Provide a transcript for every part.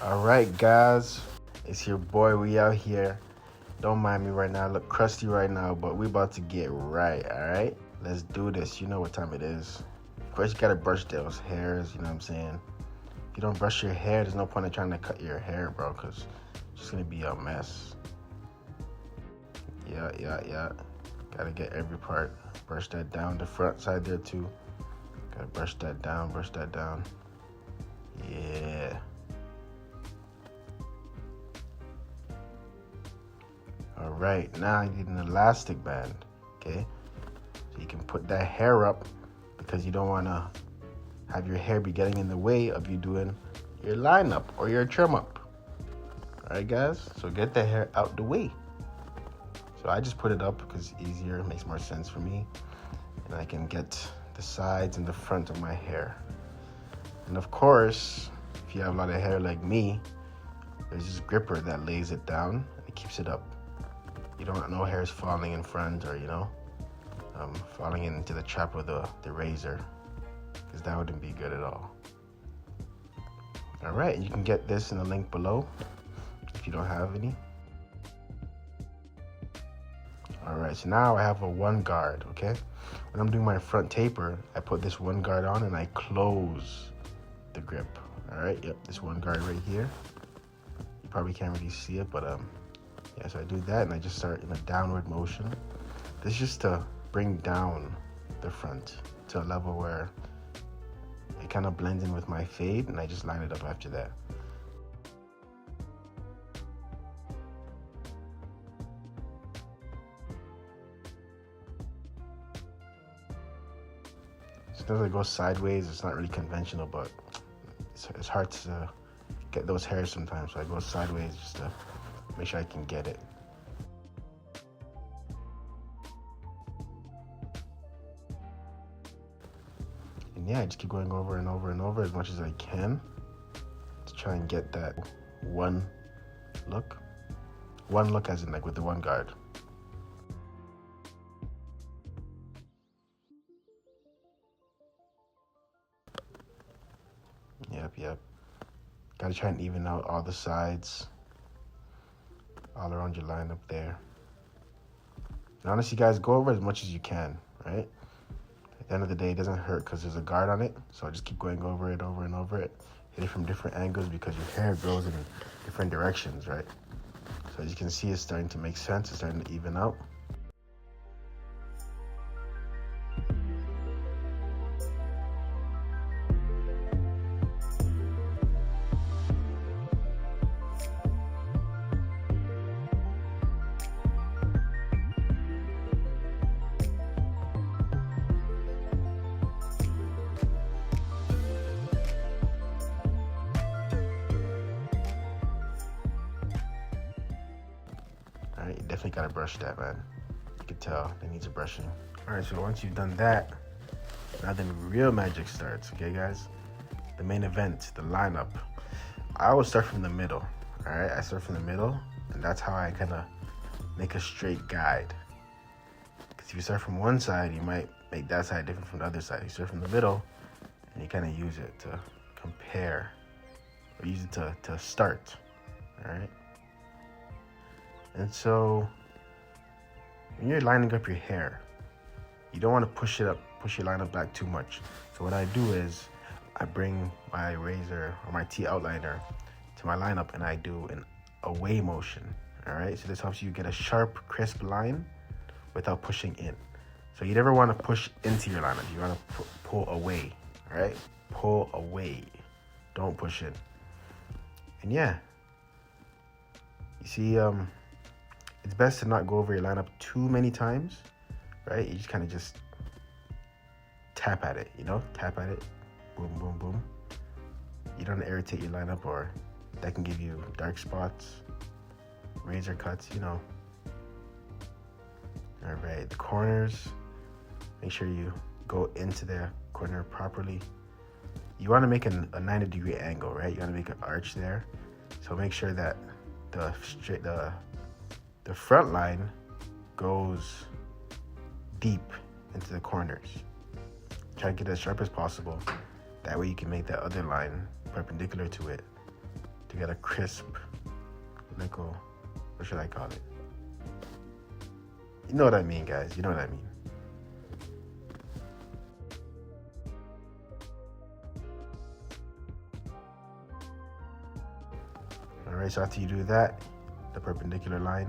All right, guys, it's your boy. We out here. Don't mind me right now. I look crusty right now, but we about to get right. All right, let's do this. You know what time it is. Of course, you gotta brush those hairs. You know what I'm saying? If you don't brush your hair, there's no point in trying to cut your hair, bro, because it's just gonna be a mess. Yeah. Gotta get every part. Brush that down. The front side there too. Gotta brush that down. Brush that down. Yeah. All right, now you need an elastic band, okay? So you can put that hair up because you don't want to have your hair be getting in the way of you doing your lineup or your trim up. All right, guys? So get the hair out the way. So I just put it up because it's easier, it makes more sense for me. And I can get the sides and the front of my hair. And of course, if you have a lot of hair like me, there's this gripper that lays it down and it keeps it up. You don't want no hairs falling in front or, falling into the trap of the razor, because that wouldn't be good at all. All right, you can get this in the link below if you don't have any. All right, so now I have a one guard, okay? When I'm doing my front taper, I put this one guard on and I close the grip. All right, yep, this one guard right here. You probably can't really see it, but yeah, so I do that and I just start in a downward motion. This is just to bring down the front to a level where it kind of blends in with my fade, and I just line it up after that. Sometimes I go sideways. It's not really conventional, but it's hard to get those hairs sometimes, so I go sideways just to make sure I can get it. And yeah, I just keep going over and over and over as much as I can to try and get that one look. One look as in like with the one guard. Yep. Gotta try and even out all the sides, all around your line up there. And honestly, guys, go over as much as you can, right? At the end of the day, it doesn't hurt because there's a guard on it. So just keep going over it, over and over it. Hit it from different angles because your hair grows in different directions, right? So as you can see, it's starting to make sense. It's starting to even out. You definitely gotta brush that, man. You can tell it needs a brushing. All right, so once you've done that, now the real magic starts, okay, guys? The main event, the lineup. I always start from the middle, all right? I start from the middle, and that's how I kind of make a straight guide. Because if you start from one side, you might make that side different from the other side. You start from the middle, and you kind of use it to compare, or use it to start, all right? And so when you're lining up your hair, you don't want to push your line up back too much. So what I do is I bring my razor or my T outliner to my lineup and I do an away motion. All right, so this helps you get a sharp, crisp line without pushing in. So you never want to push into your lineup. You want to pull away, all right? Pull away, don't push in. And yeah, you see, it's best to not go over your lineup too many times, right? You just kind of just tap at it, Tap at it, boom, boom, boom. You don't irritate your lineup, or that can give you dark spots, razor cuts, All right, the corners, make sure you go into the corner properly. You want to make a 90-degree angle, right? You want to make an arch there. So make sure that the front line goes deep into the corners. Try to get it as sharp as possible. That way you can make that other line perpendicular to it to you get a crisp, little, what should I call it? You know what I mean, guys. You know what I mean. Alright, so after you do that, the perpendicular line,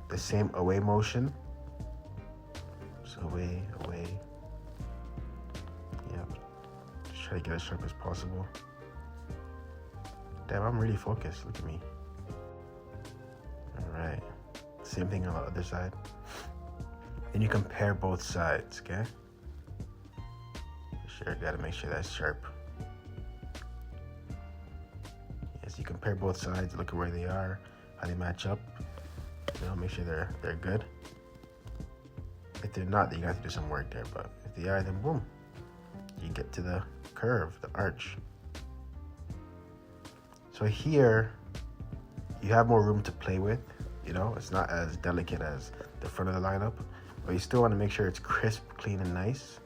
the same away motion. So away. Yep. Just try to get as sharp as possible. Damn, I'm really focused. Look at me. Alright. Same thing on the other side. Then you compare both sides, okay? Sure, gotta make sure that's sharp. Yes, you compare both sides, look at where they are, how they match up. You know, make sure they're good. If they're not, then you have to do some work there, but if they are, then boom. You get to the curve, the arch. So here, you have more room to play with. You know, it's not as delicate as the front of the lineup, but you still want to make sure it's crisp, clean, and nice,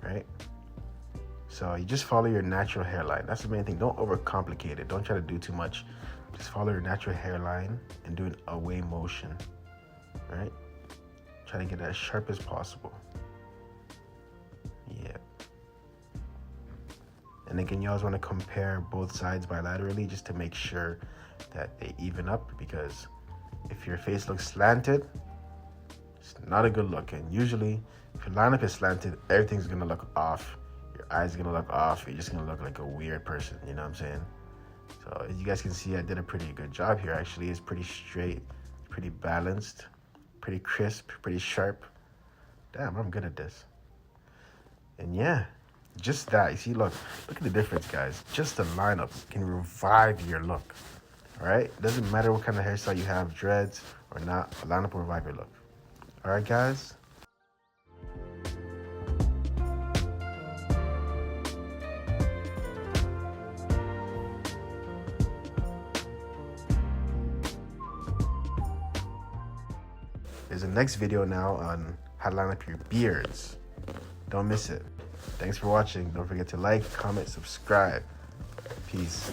right? So you just follow your natural hairline. That's the main thing. Don't overcomplicate it. Don't try to do too much. Just follow your natural hairline and do an away motion, right? Try to get it as sharp as possible. Yeah. And again, you always want to compare both sides bilaterally just to make sure that they even up, because if your face looks slanted, it's not a good look. And usually, if your lineup is slanted, everything's going to look off. Your eyes are going to look off. You're just going to look like a weird person, you know what I'm saying? So as you guys can see, I did a pretty good job here. Actually, it's pretty straight, pretty balanced, pretty crisp, pretty sharp. Damn, I'm good at this. And yeah, just that. You see, look at the difference, guys. Just the lineup can revive your look. All right? It doesn't matter what kind of hairstyle you have, dreads or not, a lineup will revive your look. All right, guys? There's a next video now on how to line up your beards. Don't miss it. Thanks for watching. Don't forget to like, comment, subscribe. Peace.